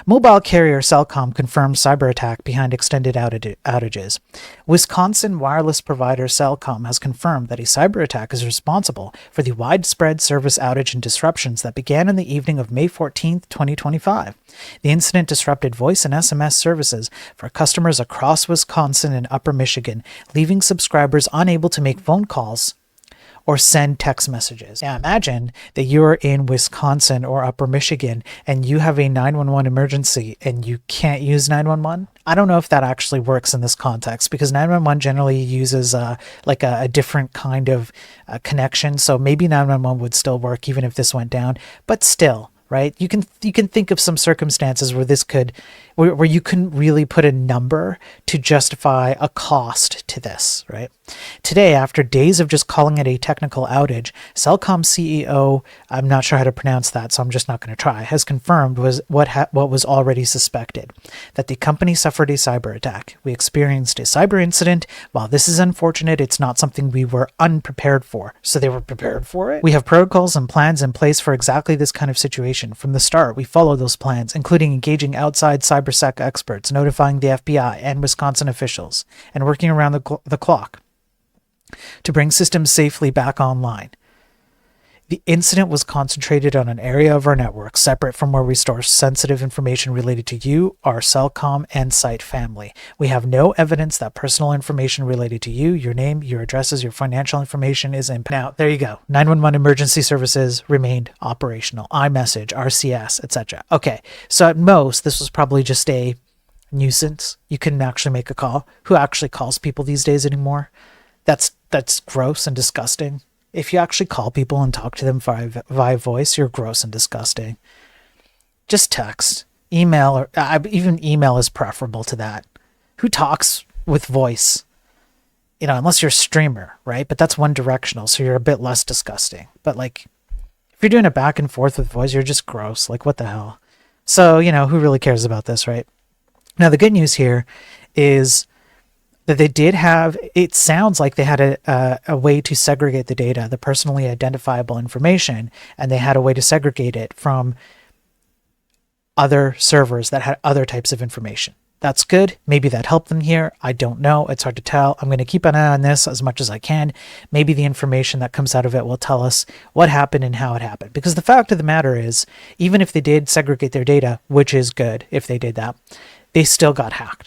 Mobile carrier Cellcom confirmed cyber attack behind extended outages. Wisconsin wireless provider Cellcom has confirmed that a cyber attack is responsible for the widespread service outage and disruptions that began in the evening of May 14, 2025. The incident disrupted voice and SMS services for customers across Wisconsin and Upper Michigan, leaving subscribers unable to make phone calls or send text messages. Now imagine that you're in Wisconsin or Upper Michigan and you have a 911 emergency and you can't use 911. I don't know if that actually works in this context because 911 generally uses a different kind of connection. So maybe 911 would still work even if this went down, but still, right? You can think of some circumstances where where you couldn't really put a number to justify a cost to this, right? Today, after days of just calling it a technical outage, Cellcom CEO, I'm not sure how to pronounce that, so I'm just not going to try, has confirmed what was already suspected, that the company suffered a cyber attack. We experienced a cyber incident. While this is unfortunate, it's not something we were unprepared for. So they were prepared for it? We have protocols and plans in place for exactly this kind of situation. From the start, we follow those plans, including engaging outside cybersec experts, notifying the FBI and Wisconsin officials, and working around the clock to bring systems safely back online. The incident was concentrated on an area of our network separate from where we store sensitive information related to you, our Cellcom and site family. We have no evidence that personal information related to you, your name, your addresses, your financial information is impacted. Now, there you go. 911 emergency services remained operational. iMessage, RCS, etc. Okay, so at most, this was probably just a nuisance. You couldn't actually make a call. Who actually calls people these days anymore? That's gross and disgusting. If you actually call people and talk to them via voice, you're gross and disgusting. Just text, email, or even email is preferable to that. Who talks with voice? Unless you're a streamer, right? But that's one directional, so you're a bit less disgusting. But if you're doing it back and forth with voice, you're just gross. What the hell? So, who really cares about this, right? Now, the good news here is that they did have, it sounds like they had a way to segregate the data, the personally identifiable information, and they had a way to segregate it from other servers that had other types of information. That's good. Maybe that helped them here. I don't know. It's hard to tell. I'm going to keep an eye on this as much as I can. Maybe the information that comes out of it will tell us what happened and how it happened. Because the fact of the matter is, even if they did segregate their data, which is good if they did that, they still got hacked.